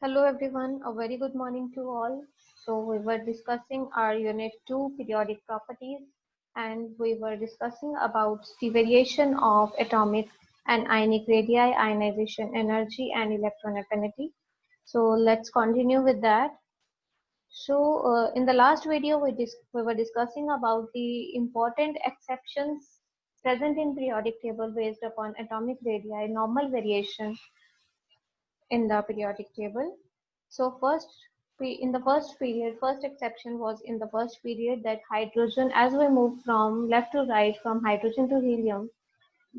Hello everyone, a very good morning to all. So we were discussing our unit 2 periodic properties and we were discussing about the variation of atomic and ionic radii, ionization energy and electron affinity. So let's continue with that. So in the last video we were discussing about the important exceptions present in periodic table based upon atomic radii, normal variation in the periodic table. So in the first period, first exception was in the first period that hydrogen, as we move from left to right, from hydrogen to helium,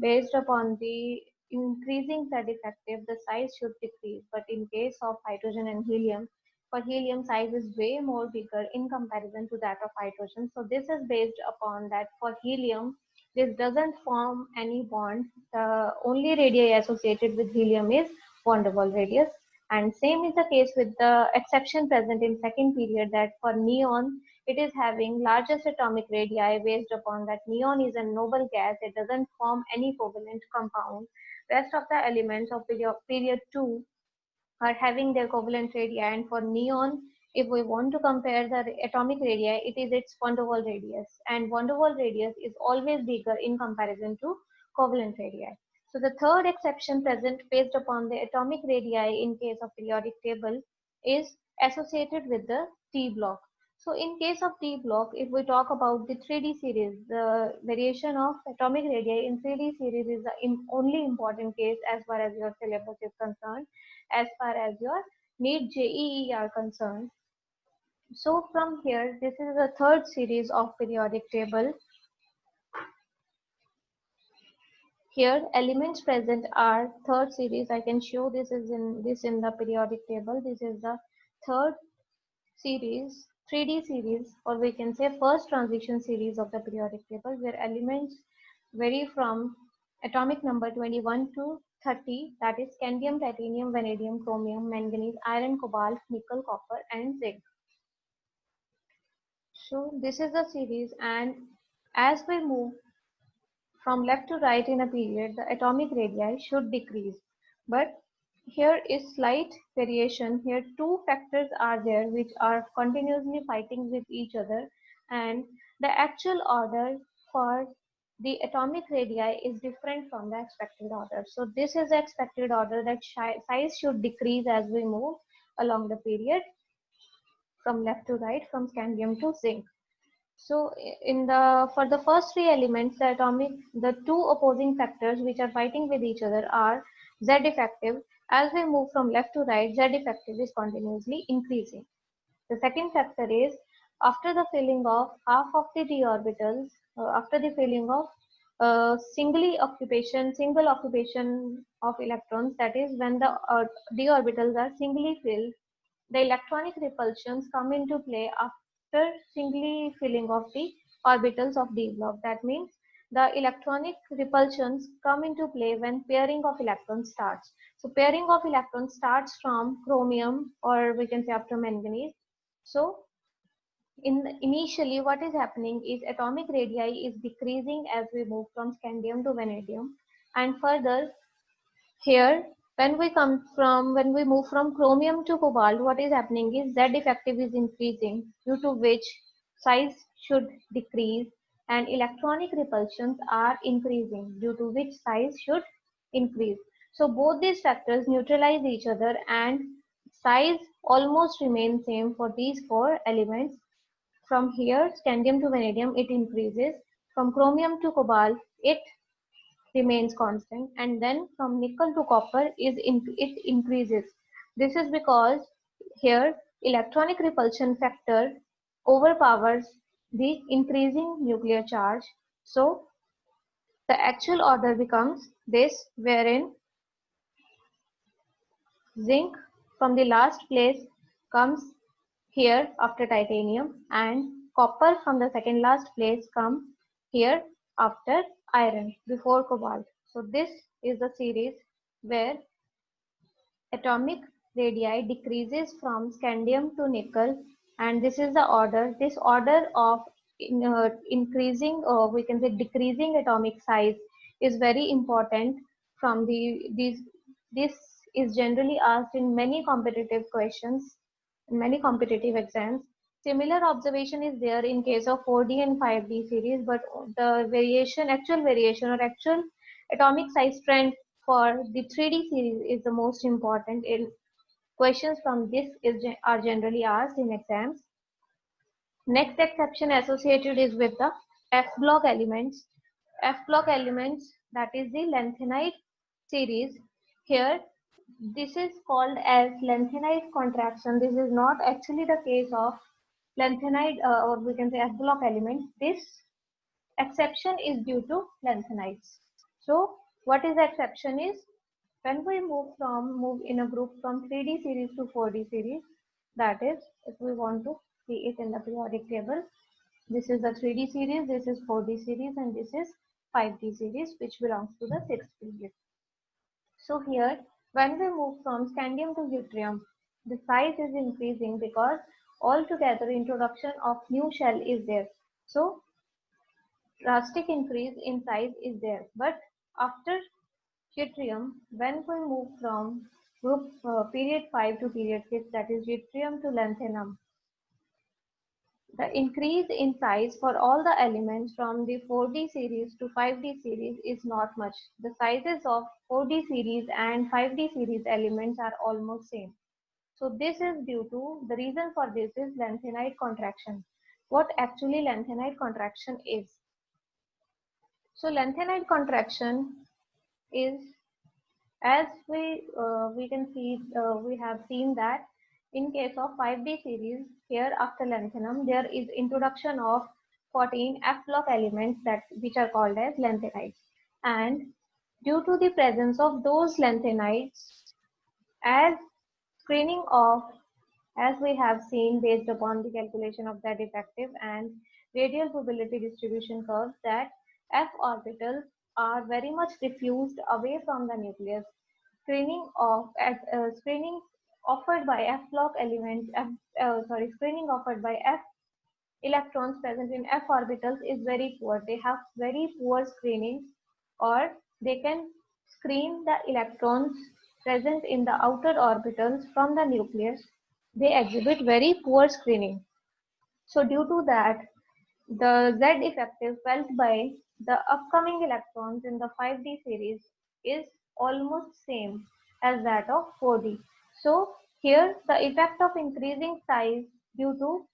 based upon the increasing Z effective, the size should decrease. But in case of hydrogen and helium, for helium size is way more bigger in comparison to that of hydrogen. So this is based upon that for helium, this doesn't form any bond. The only radii associated with helium is van der Waals radius. And same is the case with the exception present in second period that for neon, it is having largest atomic radii based upon that neon is a noble gas. It doesn't form any covalent compound. Rest of the elements of period 2 are having their covalent radii, and for neon, if we want to compare the atomic radii, it is its van der Waals radius, and van der Waals radius is always bigger in comparison to covalent radii. So the third exception present based upon the atomic radii in case of periodic table is associated with the T block. So in case of T block, if we talk about the 3D series, the variation of atomic radii in 3D series is the only important case as far as your syllabus is concerned, as far as your NEET JEE are concerned. So from here, this is the third series of periodic table. Here elements present are third series. I can show this is in the periodic table. This is the third series, 3D series, or we can say first transition series of the periodic table, where elements vary from atomic number 21 to 30, that is scandium, titanium, vanadium, chromium, manganese, iron, cobalt, nickel, copper, and zinc. So this is the series, and as we move from left to right in a period, the atomic radii should decrease. But here is slight variation. Here two factors are there which are continuously fighting with each other, and the actual order for the atomic radii is different from the expected order. So this is the expected order that size should decrease as we move along the period from left to right, from scandium to zinc. So for the first three elements, the two opposing factors which are fighting with each other are Z effective. As we move from left to right, Z effective is continuously increasing. The second factor is after the filling of half of the d orbitals, after the filling of single occupation of electrons, that is when the d orbitals are singly filled, the electronic repulsions come into play after singly filling of the orbitals of d block. That means the electronic repulsions come into play when pairing of electrons starts. So pairing of electrons starts from chromium, or we can say after manganese. So initially what is happening is atomic radii is decreasing as we move from scandium to vanadium, and further here, when we move from chromium to cobalt, what is happening is Z effective is increasing, due to which size should decrease, and electronic repulsions are increasing, due to which size should increase. So both these factors neutralize each other, and size almost remains same for these four elements. From here, scandium to vanadium, it increases. From chromium to cobalt, it remains constant, and then from nickel to copper it increases. This is because here electronic repulsion factor overpowers the increasing nuclear charge. So the actual order becomes this, wherein zinc from the last place comes here after titanium, and copper from the second last place comes here after iron before cobalt. So this is the series where atomic radii decreases from scandium to nickel, and this is the order. This order of increasing, or we can say decreasing atomic size is very important from this is generally asked in many competitive questions, in many competitive exams. Similar observation is there in case of 4D and 5D series, but the variation, actual variation or actual atomic size trend for the 3D series is the most important. In questions from this are generally asked in exams. Next exception associated is with the F block elements. F block elements, that is the lanthanide series. Here this is called as lanthanide contraction. This is not actually the case of lanthanide or we can say F block element. This exception is due to lanthanides. So what is the exception is when we move in a group from 3D series to 4D series, that is if we want to see it in the periodic table, this is the 3D series, this is 4D series, and this is 5D series, which belongs to the 6th period. So here, when we move from scandium to yttrium, the size is increasing because altogether introduction of new shell is there. So drastic increase in size is there. But after yttrium, when we move from group period 5 to period 6, that is yttrium to lanthanum, the increase in size for all the elements from the 4D series to 5D series is not much. The sizes of 4D series and 5D series elements are almost same. So this is due to, the reason for this is lanthanide contraction. What actually lanthanide contraction is? So lanthanide contraction is, as we can see, we have seen that in case of 5D series, here after lanthanum, there is introduction of 14 F block elements which are called as lanthanides. And due to the presence of those lanthanides, as screening of, as we have seen based upon the calculation of that effective and radial probability distribution curves, that F orbitals are very much diffused away from the nucleus. Screening offered by F block elements, screening offered by F electrons present in F orbitals is very poor. They have very poor screening, or they can screen the electrons present in the outer orbitals from the nucleus. They exhibit very poor screening. So due to that, the Z effective felt by the upcoming electrons in the 5D series is almost same as that of 4D. So here the effect of increasing size due to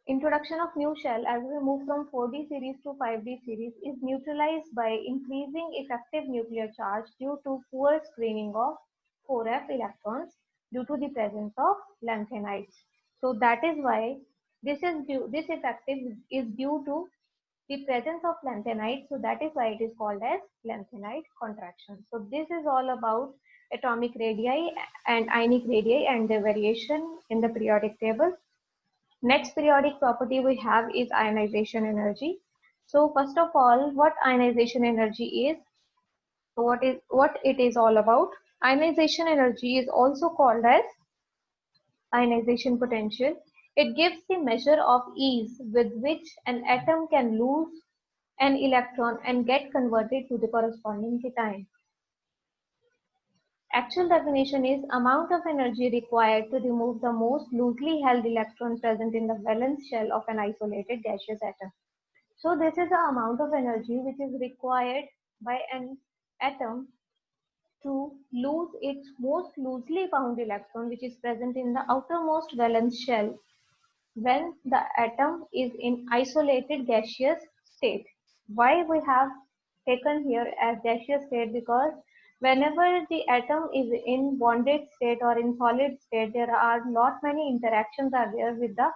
introduction of new shell as we move from 4D series to 5D series is neutralized by increasing effective nuclear charge due to poor screening of 4F electrons due to the presence of lanthanides. So that is why this effective is due to the presence of lanthanide. So that is why it is called as lanthanide contraction. So this is all about atomic radii and ionic radii and their variation in the periodic table. Next periodic property we have is ionization energy. So first of all, what ionization energy is, what it is all about. Ionization energy is also called as ionization potential. It gives the measure of ease with which an atom can lose an electron and get converted to the corresponding cation. Actual definition is amount of energy required to remove the most loosely held electron present in the valence shell of an isolated gaseous atom. So this is the amount of energy which is required by an atom to lose its most loosely bound electron which is present in the outermost valence shell when the atom is in isolated gaseous state. Why we have taken here as gaseous state? Because whenever the atom is in bonded state or in solid state, there are not many interactions are there with the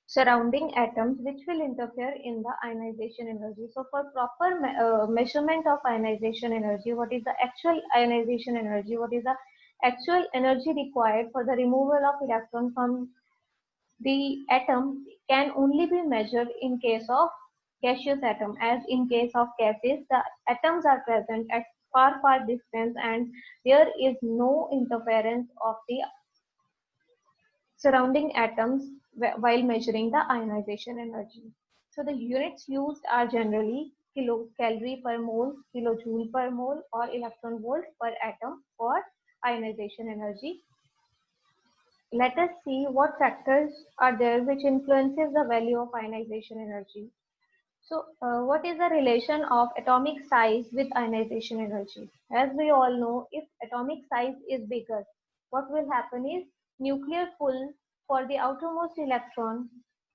surrounding atoms which will interfere in the ionization energy. So for proper measurement of ionization energy, what is the actual ionization energy, what is the actual energy required for the removal of electron from the atom, can only be measured in case of gaseous atom, as in case of gases the atoms are present at far distance and there is no interference of the surrounding atoms while measuring the ionization energy. So the units used are generally kilocalorie per mole, kilojoule per mole, or electron volt per atom for ionization energy. Let us see what factors are there which influences the value of ionization energy. So, what is the relation of atomic size with ionization energy? As we all know, if atomic size is bigger, what will happen is nuclear pull for the outermost electron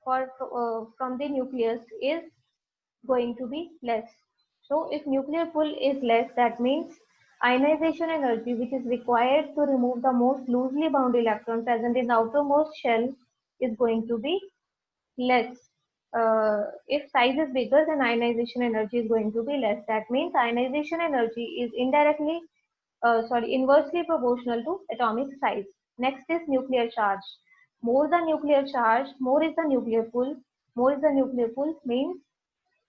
from the nucleus is going to be less. So, if nuclear pull is less, that means ionization energy which is required to remove the most loosely bound electrons present in the outermost shell is going to be less. If size is bigger, then ionization energy is going to be less. That means ionization energy is inversely proportional to atomic size. Next is nuclear charge. More the nuclear charge, more is the nuclear pull. More is the nuclear pull means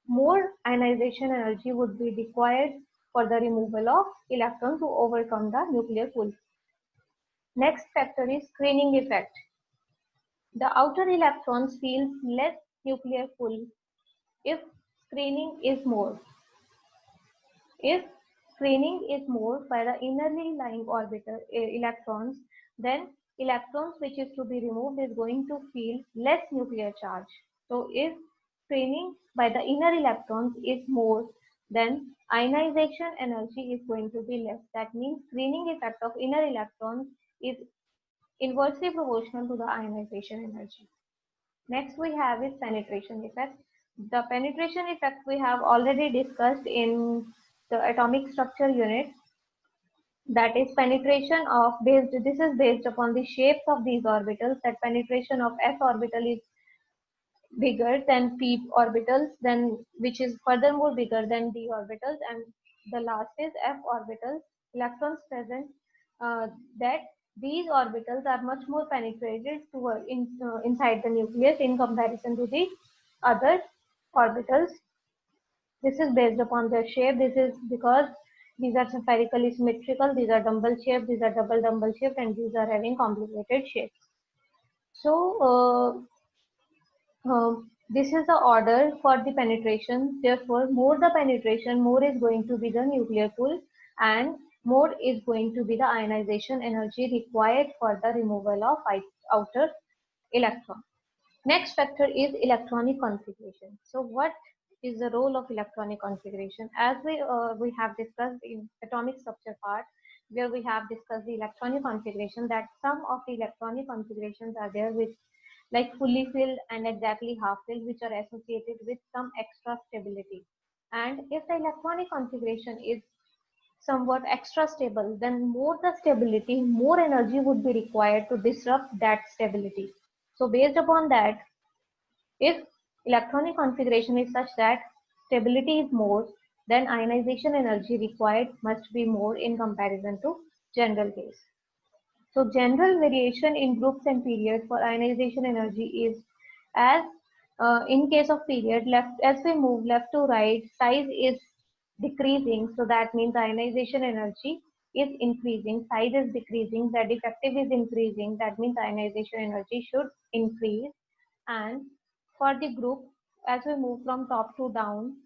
more ionization energy would be required for the removal of electron to overcome the nuclear pull. Next factor is screening effect. The outer electrons feel less nuclear pull if screening is more. If screening is more by the innerly lying orbital electrons, then electrons which is to be removed is going to feel less nuclear charge. So if screening by the inner electrons is more, then ionization energy is going to be less. That means screening effect of inner electrons is inversely proportional to the ionization energy. Next we have is penetration effect. The penetration effect we have already discussed in the atomic structure unit, that is penetration of this is based upon the shapes of these orbitals, that penetration of s orbital is bigger than p orbitals, then which is furthermore bigger than d orbitals, and the last is f orbitals, electrons present, that these orbitals are much more penetrated inside the nucleus in comparison to the other orbitals. This is based upon their shape. This is because these are spherically symmetrical, these are dumbbell shaped, these are double dumbbell shaped, and these are having complicated shapes. So this is the order for the penetration. Therefore, more the penetration, more is going to be the nuclear pull, and more is going to be the ionization energy required for the removal of outer electron. Next factor is electronic configuration. So what is the role of electronic configuration? As we have discussed in atomic structure part, where we have discussed the electronic configuration, that some of the electronic configurations are there with like fully filled and exactly half filled, which are associated with some extra stability. And if the electronic configuration is somewhat extra stable, then more the stability, more energy would be required to disrupt that stability. So based upon that, if electronic configuration is such that stability is more, then ionization energy required must be more in comparison to general case. So general variation in groups and periods for ionization energy is as in case of period left, as we move left to right, size is decreasing. So that means ionization energy is increasing, size is decreasing, Z effective is increasing. That means ionization energy should increase. And for the group, as we move from top to down,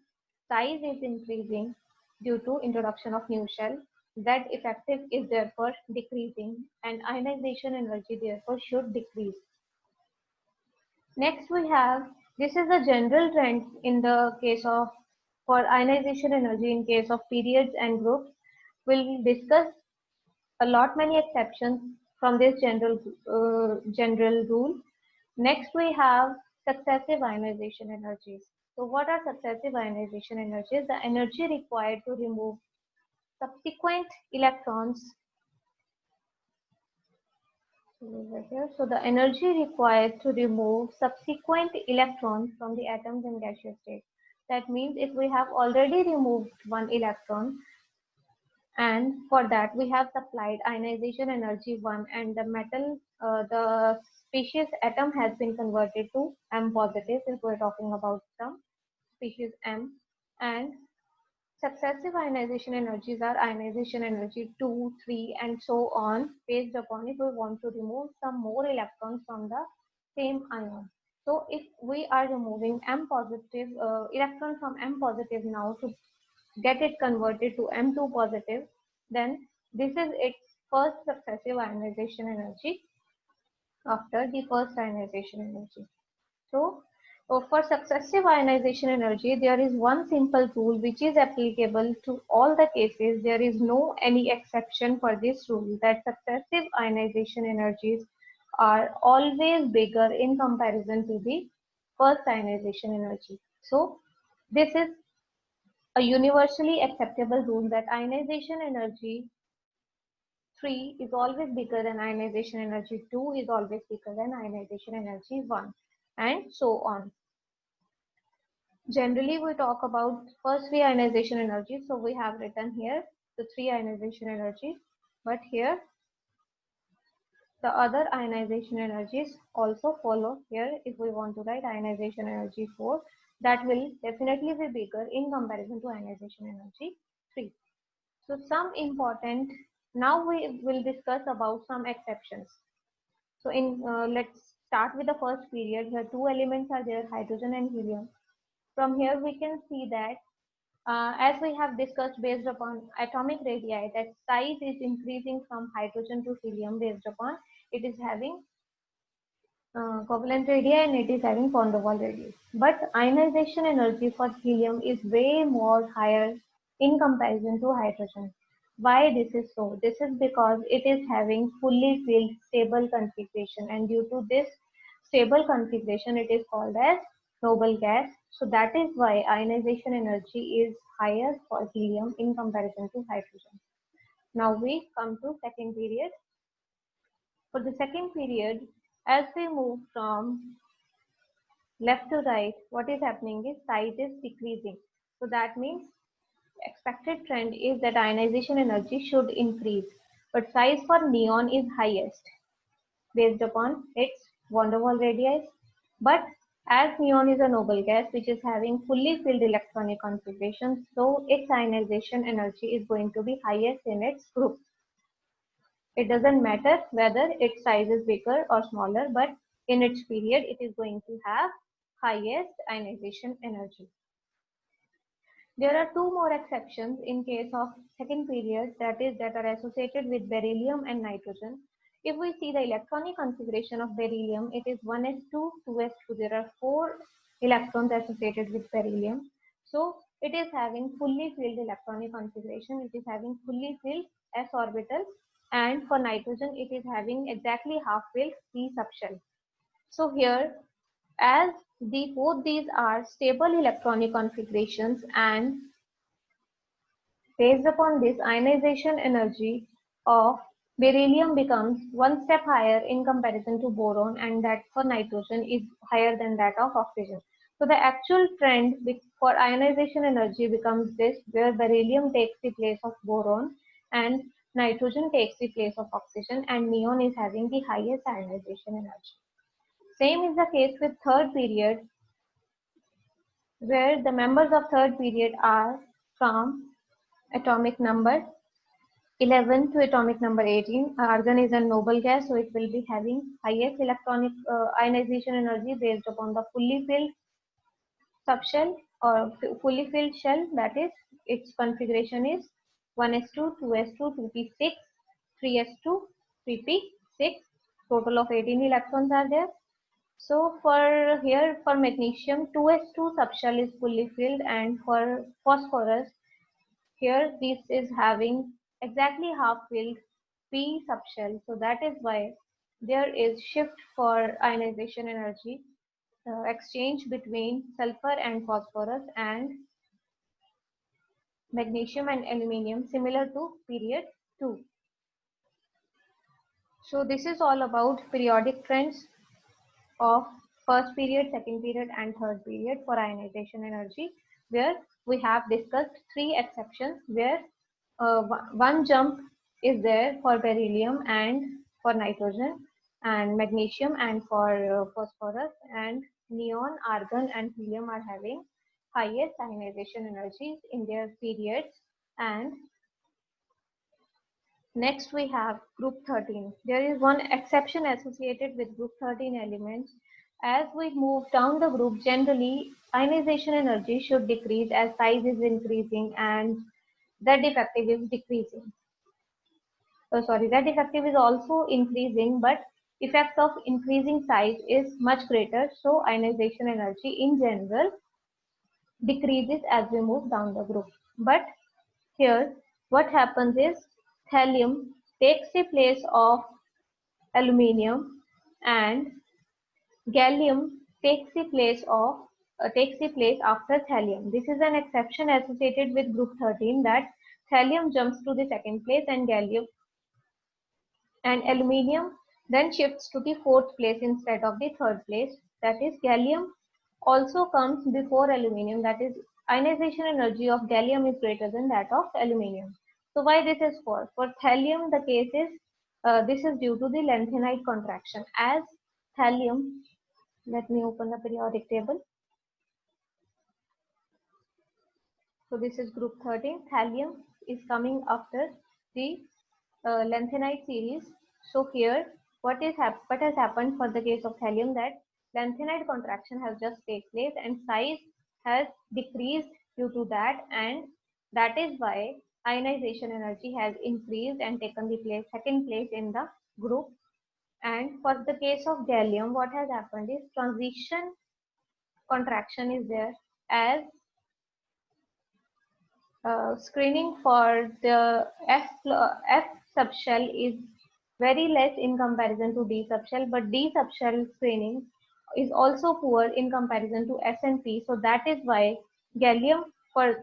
size is increasing due to introduction of new shell. Z effective is therefore decreasing, and ionization energy therefore should decrease. Next we have, this is a general trend in the case of for ionization energy in case of periods and groups. We'll discuss a lot many exceptions from this general rule. Next we have successive ionization energies. So what are successive ionization energies? The energy required to remove subsequent electrons. So the energy required to remove subsequent electrons from the atoms in gaseous state. That means if we have already removed one electron, and for that we have supplied ionization energy 1, and the species atom has been converted to M positive if we're talking about some species M, and successive ionization energies are ionization energy 2, 3, and so on, based upon if we want to remove some more electrons from the same ion. So if we are removing M positive electron from M positive now to get it converted to M2 positive, then this is its first successive ionization energy after the first ionization energy. So for successive ionization energy, there is one simple rule which is applicable to all the cases. There is no any exception for this rule, that successive ionization energies are always bigger in comparison to the first ionization energy. So this is a universally acceptable rule that ionization energy 3 is always bigger than ionization energy 2 is always bigger than ionization energy 1, and so on. Generally, we talk about first 3 ionization energies. So we have written here the 3 ionization energies, but here the other ionization energies also follow here. If we want to write ionization energy 4, that will definitely be bigger in comparison to ionization energy 3. So some important, now we will discuss about some exceptions. So let's start with the first period. Here two elements are there, hydrogen and helium. From here we can see that as we have discussed based upon atomic radii, that size is increasing from hydrogen to helium based upon it is having covalent radii and it is having van der Waals radii. But ionization energy for helium is way more higher in comparison to hydrogen. Why this is so? This is because it is having fully filled stable configuration, and due to this stable configuration it is called as noble gas. So that is why ionization energy is higher for helium in comparison to hydrogen. Now we come to second period. For the second period, as we move from left to right, what is happening is size is decreasing. So that means expected trend is that ionization energy should increase, but size for neon is highest based upon its van der Waals radii. But as neon is a noble gas which is having fully filled electronic configuration, so its ionization energy is going to be highest in its group. It doesn't matter whether its size is bigger or smaller, but in its period it is going to have highest ionization energy. There are two more exceptions in case of second period, that are associated with beryllium and nitrogen. If we see the electronic configuration of beryllium, it is 1s2, 2s2. There are 4 electrons associated with beryllium. So it is having fully filled electronic configuration. It is having fully filled s orbitals, and for nitrogen it is having exactly half filled p subshell. So here, as both these are stable electronic configurations, and based upon this, ionization energy of beryllium becomes one step higher in comparison to boron, and that for nitrogen is higher than that of oxygen. So the actual trend for ionization energy becomes this, where beryllium takes the place of boron and nitrogen takes the place of oxygen, and neon is having the highest ionization energy. Same is the case with third period, where the members of third period are from atomic number 11 to atomic number 18. Argon is a noble gas, so it will be having highest electronic ionization energy based upon the fully filled subshell or fully filled shell. That is, its configuration is 1s2, 2s2, 2p6, 3s2, 3p6. Total of 18 electrons are there. So for here, for magnesium, 2s2 subshell is fully filled, and for phosphorus, here this is having exactly half filled p subshell. So that is why there is shift for ionization energy exchange between sulfur and phosphorus and magnesium and aluminium, similar to period 2. So this is all about periodic trends of first period, second period and third period for ionization energy, where we have discussed 3 exceptions, where one jump is there for beryllium and for nitrogen and magnesium and for phosphorus, and neon, argon and helium are having highest ionization energies in their periods. And next we have group 13. There is one exception associated with group 13 elements, As we move down the group, generally ionization energy should decrease as size is increasing and Z effective is decreasing. Z effective is also increasing, but effect of increasing size is much greater. So ionization energy in general decreases as we move down the group. But here what happens is thallium takes the place of aluminium and gallium takes the place after thallium. This is an exception associated with group 13, that thallium jumps to the second place and gallium and aluminium then shifts to the fourth place instead of the third place. That is, gallium also comes before aluminium. That is, ionization energy of gallium is greater than that of aluminium. So why this is for? For thallium, the case is this is due to the lanthanide contraction. As thallium, let me open the periodic table. So this is group 13. Thallium is coming after the lanthanide series. So here what has happened for the case of thallium, that lanthanide contraction has just taken place and size has decreased due to that, and that is why ionization energy has increased and taken the second place in the group. And for the case of gallium, what has happened is transition contraction is there, as screening for the F subshell is very less in comparison to D subshell, but D subshell screening is also poor in comparison to S and P. So that is why gallium, for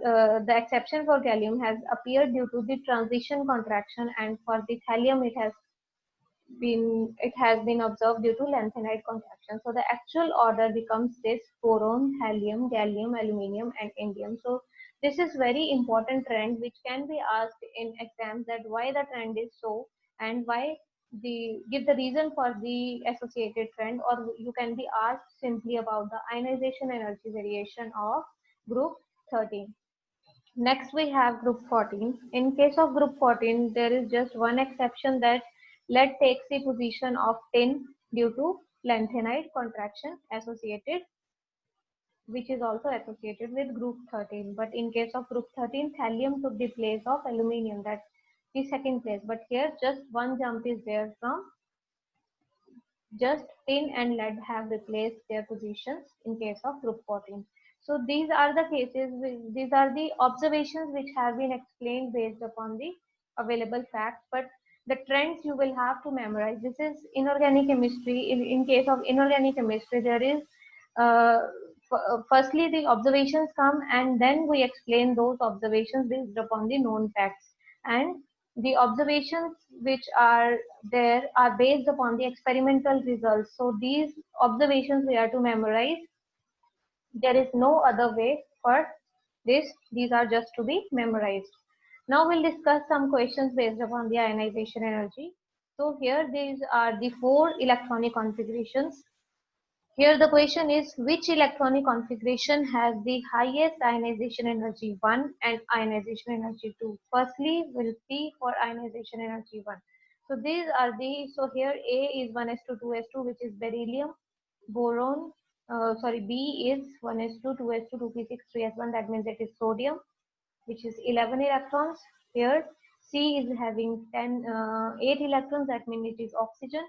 the exception for gallium has appeared due to the transition contraction, and for the thallium it has been observed due to lanthanide contraction. So the actual order becomes this: boron, thallium, gallium, aluminium, and indium. So this is very important trend which can be asked in exams, that why the trend is so, and why give the reason for the associated trend, or you can be asked simply about the ionization energy variation of group 13. Next we have group 14. In case of group 14, there is just one exception, that lead takes the position of tin due to lanthanide contraction associated, which is also associated with group 13. But in case of group 13, thallium took the place of aluminium, that's the second place. But here just one jump is there, from just tin and lead have replaced their positions in case of group 14. So these are the cases, these are the observations which have been explained based upon the available facts, but the trends you will have to memorize. This is inorganic chemistry. In case of inorganic chemistry, there is uh, firstly the observations come, and then we explain those observations based upon the known facts, and the observations which are there are based upon the experimental results. So these observations we are to memorize. There is no other way for this. These are just to be memorized. Now we'll discuss some questions based upon the ionization energy. So here these are the 4 electronic configurations. Here the question is, which electronic configuration has the highest ionization energy 1 and ionization energy 2? Firstly, we'll see for ionization energy 1. So these are so here A is 1s2 2s2, which is beryllium. Boron, B is 1s2 2s2 2p6 3s1, that means it is sodium, which is 11 electrons. Here C is having 8 electrons, that means it is oxygen,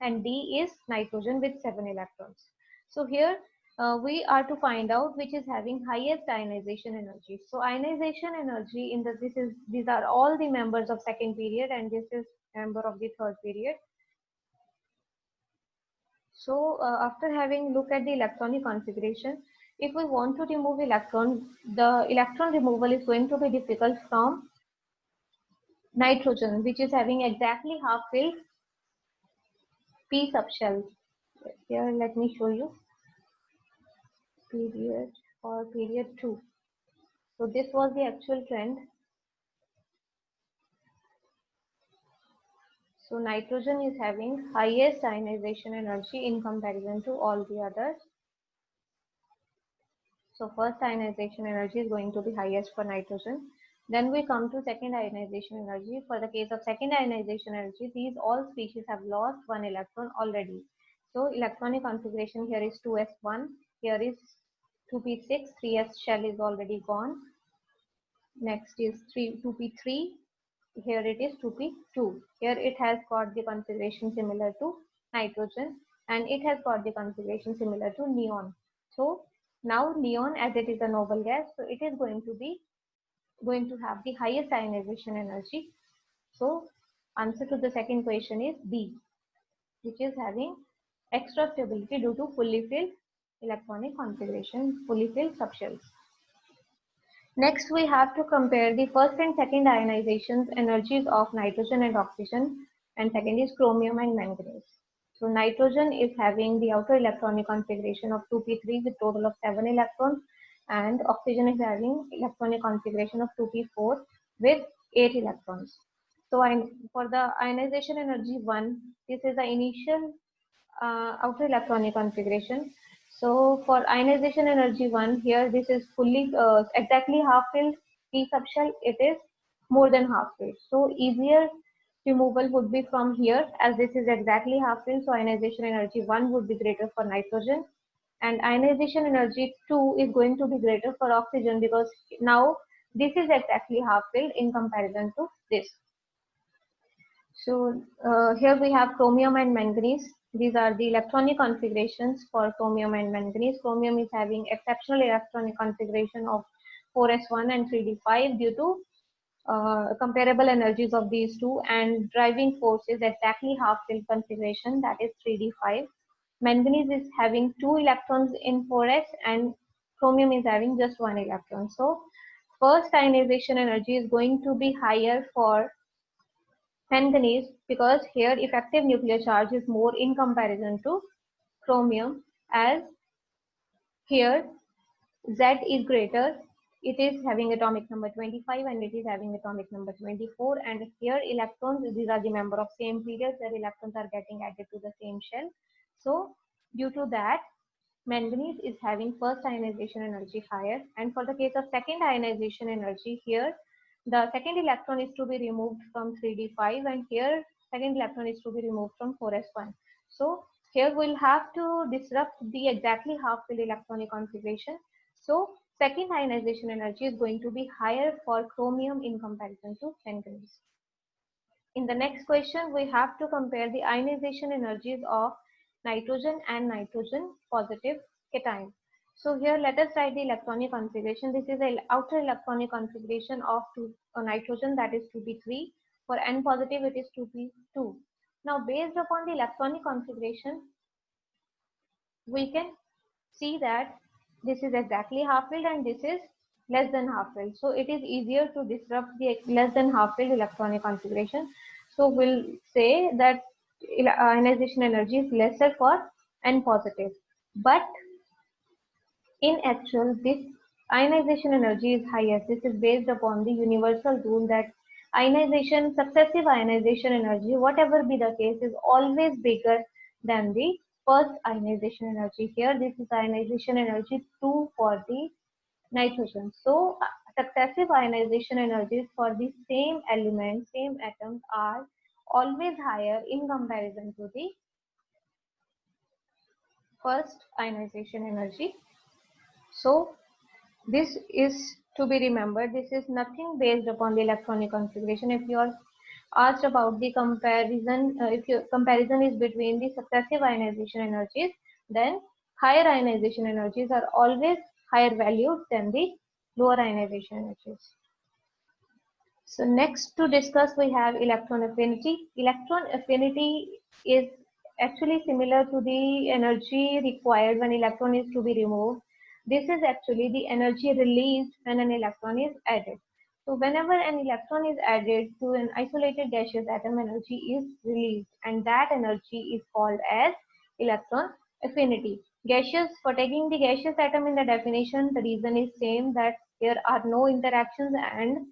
and D is nitrogen with 7 electrons. So here we are to find out which is having highest ionization energy. So ionization energy these are all the members of second period, and this is member of the third period. So after having look at the electronic configuration, if we want to remove electron, the electron removal is going to be difficult from nitrogen, which is having exactly half filled p subshell. Here let me show you period or period 2. So this was the actual trend. So nitrogen is having highest ionization energy in comparison to all the others. So first ionization energy is going to be highest for nitrogen. Then we come to second ionization energy. For the case of second ionization energy, these all species have lost 1 electron already. So electronic configuration here is 2s1, here is 2p6, 3s shell is already gone. Next is 2p3, here it is 2p2. Here it has got the configuration similar to nitrogen, and it has got the configuration similar to neon. So now neon, as it is a noble gas, so it is going to have the highest ionization energy. So answer to the second question is B, which is having extra stability due to fully filled electronic configuration, fully filled subshells. Next, we have to compare the first and second ionizations energies of nitrogen and oxygen, and second is chromium and manganese. So nitrogen is having the outer electronic configuration of 2p3 with total of 7 electrons, and oxygen is having electronic configuration of 2p4 with 8 electrons. So for the ionization energy 1, this is the initial outer electronic configuration. So for ionization energy 1, here this is fully exactly half filled p subshell, it is more than half filled. So easier removal would be from here, as this is exactly half filled, so ionization energy 1 would be greater for nitrogen, and ionization energy 2 is going to be greater for oxygen, because now this is exactly half filled in comparison to this. So here we have chromium and manganese. These are the electronic configurations for chromium and manganese. Chromium is having exceptional electronic configuration of 4s1 and 3d5 due to comparable energies of these two, and driving force is exactly half filled configuration, that is 3d5. Manganese is having 2 electrons in 4s, and chromium is having just 1 electron. So first ionization energy is going to be higher for manganese, because here effective nuclear charge is more in comparison to chromium, as here Z is greater, it is having atomic number 25 and it is having atomic number 24, and here electrons, these are the member of same period, their electrons are getting added to the same shell. So due to that, manganese is having first ionization energy higher, and for the case of second ionization energy, here the second electron is to be removed from 3d5, and here second electron is to be removed from 4s1. So here we'll have to disrupt the exactly half filled electronic configuration. So second ionization energy is going to be higher for chromium in comparison to manganese. In the next question, we have to compare the ionization energies of nitrogen and nitrogen positive cation. So here let us write the electronic configuration. This is the outer electronic configuration of nitrogen, that is 2p3. For N positive it is 2p2. Now based upon the electronic configuration, we can see that this is exactly half filled and this is less than half filled. So it is easier to disrupt the less than half filled electronic configuration. So we'll say that ionization energy is lesser for N positive. But in actual, this ionization energy is highest. This is based upon the universal rule that successive ionization energy, whatever be the case, is always bigger than the first ionization energy. Here, this is ionization energy 2 for the nitrogen. So, successive ionization energies for the same element, same atoms, are always higher in comparison to the first ionization energy. So, this is to be remembered. This is nothing based upon the electronic configuration. If you are asked about the comparison, if your comparison is between the successive ionization energies, then higher ionization energies are always higher valued than the lower ionization energies. So next to discuss, we have electron affinity. Electron affinity is actually similar to the energy required when electron is to be removed. This is actually the energy released when an electron is added. So whenever an electron is added to an isolated gaseous atom, energy is released, and that energy is called as electron affinity. Gaseous, for taking the gaseous atom in the definition, the reason is same, that there are no interactions, and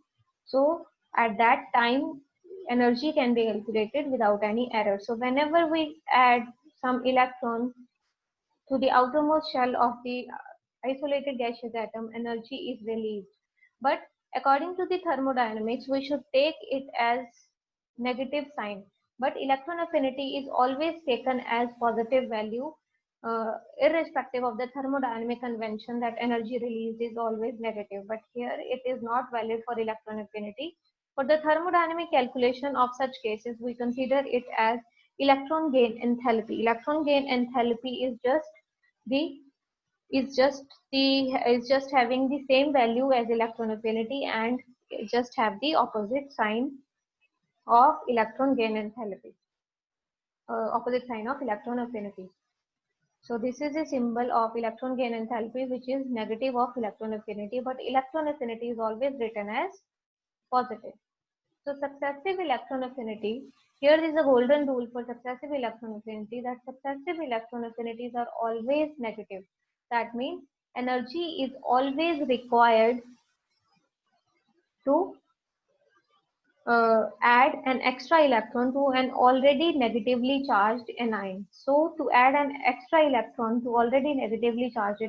so at that time energy can be calculated without any error. So whenever we add some electron to the outermost shell of the isolated gaseous atom, energy is released. But according to the thermodynamics, we should take it as negative sign, but electron affinity is always taken as positive value, irrespective of the thermodynamic convention that energy released is always negative. But here it is not valid for electron affinity. For the thermodynamic calculation of such cases, we consider it as electron gain enthalpy. Electron gain enthalpy the is just having the same value as electron affinity and just have the opposite sign of electron gain enthalpy, opposite sign of electron affinity. So this is a symbol of electron gain enthalpy, which is negative of electron affinity, but electron affinity is always written as positive. So successive electron affinity, here is a golden rule for successive electron affinity, that successive electron affinities are always negative. That means energy is always required to add an extra electron to an already negatively charged anion. So to add an extra electron to already negatively charged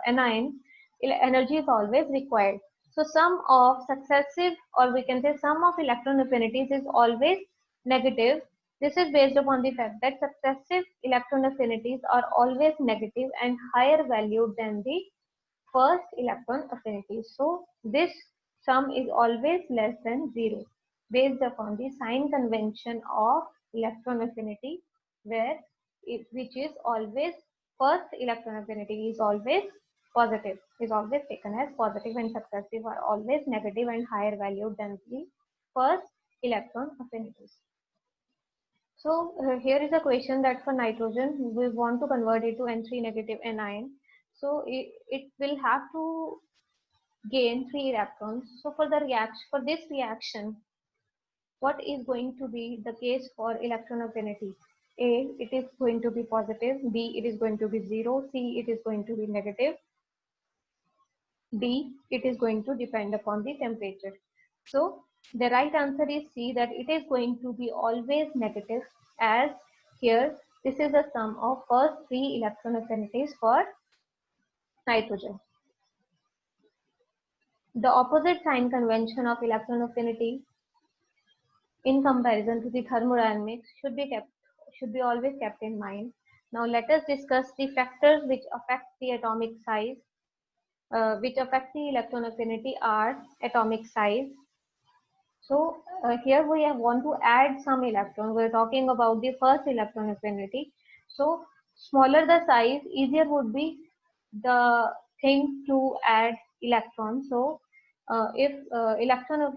anion, energy is always required. So sum of successive, or we can say sum of electron affinities, is always negative. This is based upon the fact that successive electron affinities are always negative and higher valued than the first electron affinity. So this sum is always less than 0 based upon the sign convention of electron affinity, which is always first electron affinity is always positive, is always taken as positive, and successive are always negative and higher valued than the first electron affinities. So here is a question that for nitrogen, we want to convert it to N3 negative anion. So it will have to gain 3 electrons. So for this reaction, what is going to be the case for electron affinity? A, it is going to be positive. B, it is going to be 0. C, it is going to be negative. D, it is going to depend upon the temperature. So the right answer is C, that it is going to be always negative, as here this is the sum of first 3 electron affinities for nitrogen. The opposite sign convention of electron affinity in comparison to the thermodynamics should be always kept in mind. Now let us discuss the factors which affect the atomic size, which affect the electron affinity are atomic size. So here we want to add some electron. We're talking about the first electron affinity. So smaller the size, easier would be the thing to add electrons. So if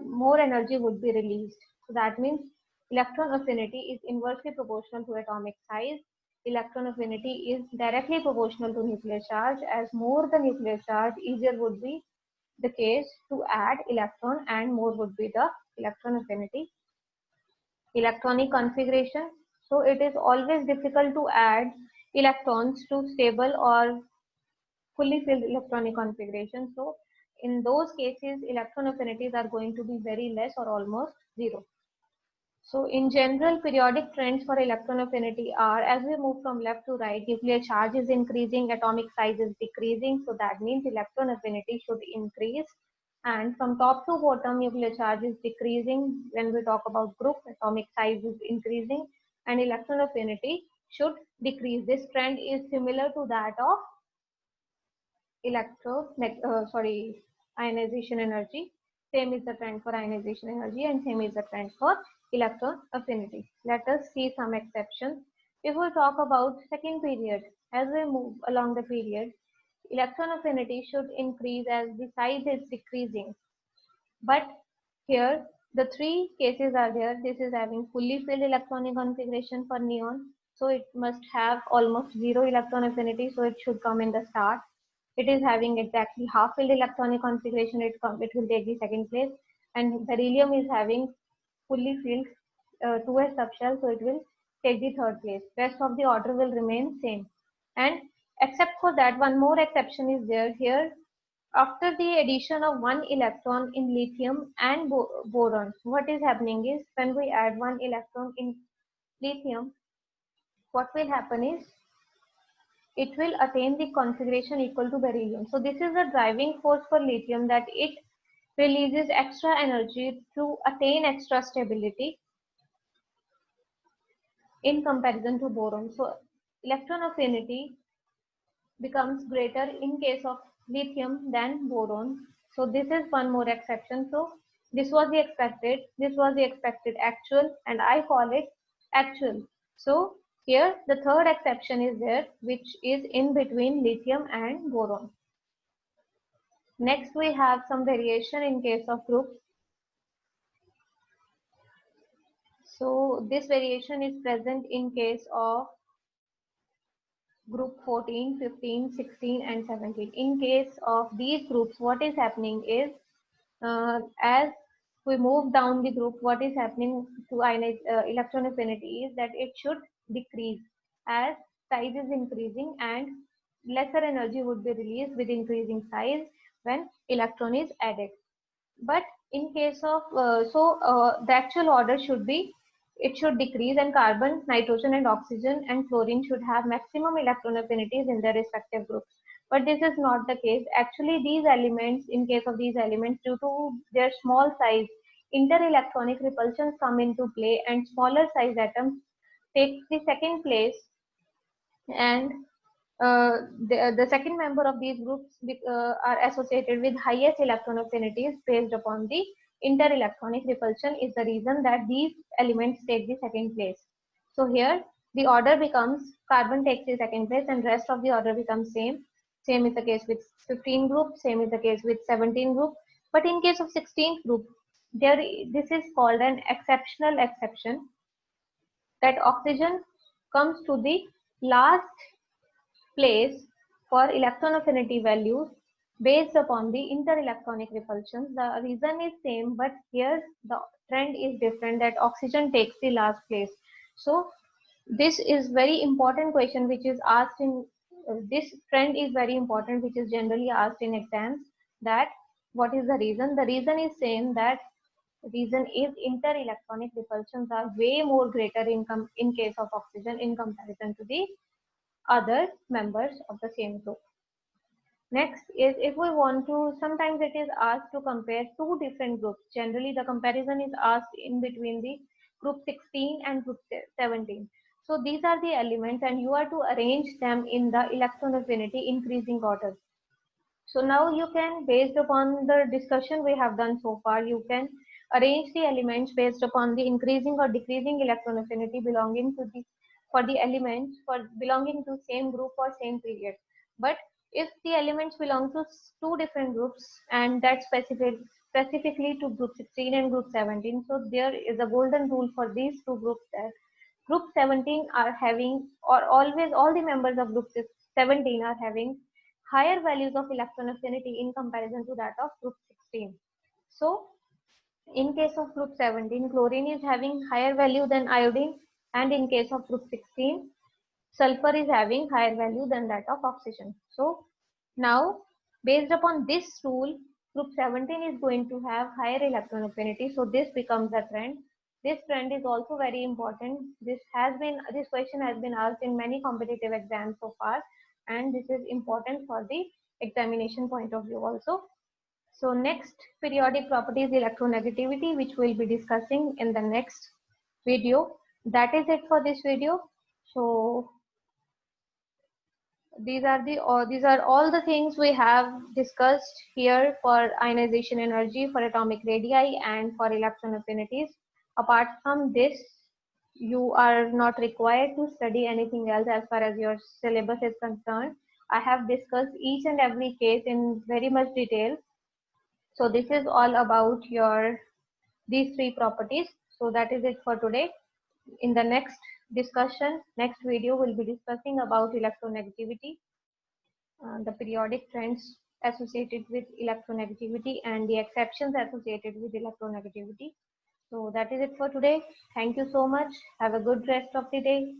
more energy would be released. So that means electron affinity is inversely proportional to atomic size. Electron affinity is directly proportional to nuclear charge. As more the nuclear charge, easier would be the case to add electron and more would be the electron affinity. Electronic configuration. So it is always difficult to add electrons to stable or fully filled electronic configuration. So in those cases, electron affinities are going to be very less or almost 0. So in general, periodic trends for electron affinity are, as we move from left to right, nuclear charge is increasing, atomic size is decreasing. So that means electron affinity should increase. And from top to bottom, nuclear charge is decreasing. When we talk about group, atomic size is increasing and electron affinity should decrease. This trend is similar to that of ionization energy. Same is the trend for ionization energy and same is the trend for electron affinity. Let us see some exceptions. If we talk about second period, as we move along the period, electron affinity should increase as the size is decreasing. But here the three cases are there. This is having fully filled electronic configuration for neon. So it must have almost 0 electron affinity. So it should come in the start. It is having exactly half filled electronic configuration. It will take the second place. And beryllium is having fully filled 2s subshell. So it will take the third place. Rest of the order will remain same. And except for that, one more exception is there here. After the addition of one electron in lithium and boron, what is happening is when we add one electron in lithium, what will happen is it will attain the configuration equal to beryllium. So this is the driving force for lithium, that it releases extra energy to attain extra stability. in comparison to boron. So electron affinity becomes greater in case of lithium than boron. So this is one more exception. So this was the expected actual, and I call it actual. So here the third exception is there, which is in between lithium and boron. Next we have some variation in case of groups. So this variation is present in case of group 14, 15, 16 and 17. In case of these groups, what is happening is as we move down the group, what is happening to electron affinity is that it should decrease as size is increasing, and lesser energy would be released with increasing size when electron is added. But in case of the actual order should be, it should decrease, and carbon, nitrogen and oxygen and fluorine should have maximum electron affinities in their respective groups. But this is not the case. Actually these elements, in case of these elements, due to their small size, inter-electronic repulsions come into play, and smaller size atoms take the second place, and the second member of these groups are associated with highest electron affinities based upon the inter-electronic repulsion, is the reason that these elements take the second place. So here the order becomes carbon takes the second place and rest of the order becomes same. Same is the case with 15 group, same is the case with 17 group. But in case of 16th group, this is called an exceptional exception, that oxygen comes to the last place for electron affinity values based upon the inter-electronic repulsions. The reason is same, but here the trend is different, that oxygen takes the last place. So this is very important question which is asked in this trend is very important, which is generally asked in exams, that what is the reason? The reason is same, that reason is inter-electronic repulsions are way more greater in case of oxygen in comparison to the other members of the same group. Next is, if we want to, sometimes it is asked to compare two different groups. Generally the comparison is asked in between the group 16 and group 17. So these are the elements and you are to arrange them in the electron affinity increasing order. So now you can, based upon the discussion we have done so far, you can arrange the elements based upon the increasing or decreasing electron affinity belonging to the, for the elements for belonging to same group or same period. But if the elements belong to two different groups, and that specifically to group 16 and group 17, so there is a golden rule for these two groups, that group 17 are having, or always all the members of group 17 are having higher values of electron affinity in comparison to that of group 16. So in case of group 17, chlorine is having higher value than iodine, and in case of group 16, sulfur is having higher value than that of oxygen. So now based upon this rule, group 17 is going to have higher electron affinity. So this becomes a trend. This trend is also very important. This question has been asked in many competitive exams so far, and this is important for the examination point of view also. So next periodic property is electronegativity, which we'll be discussing in the next video. That is it for this video. So these are all the things we have discussed here for ionization energy, for atomic radii, and for electron affinities. Apart from this, you are not required to study anything else as far as your syllabus is concerned. I have discussed each and every case in very much detail. So this is all about your these three properties. So that is it for today. In the next discussion, next video, we'll be discussing about electronegativity, the periodic trends associated with electronegativity, and the exceptions associated with electronegativity. So that is it for today. Thank you so much. Have a good rest of the day.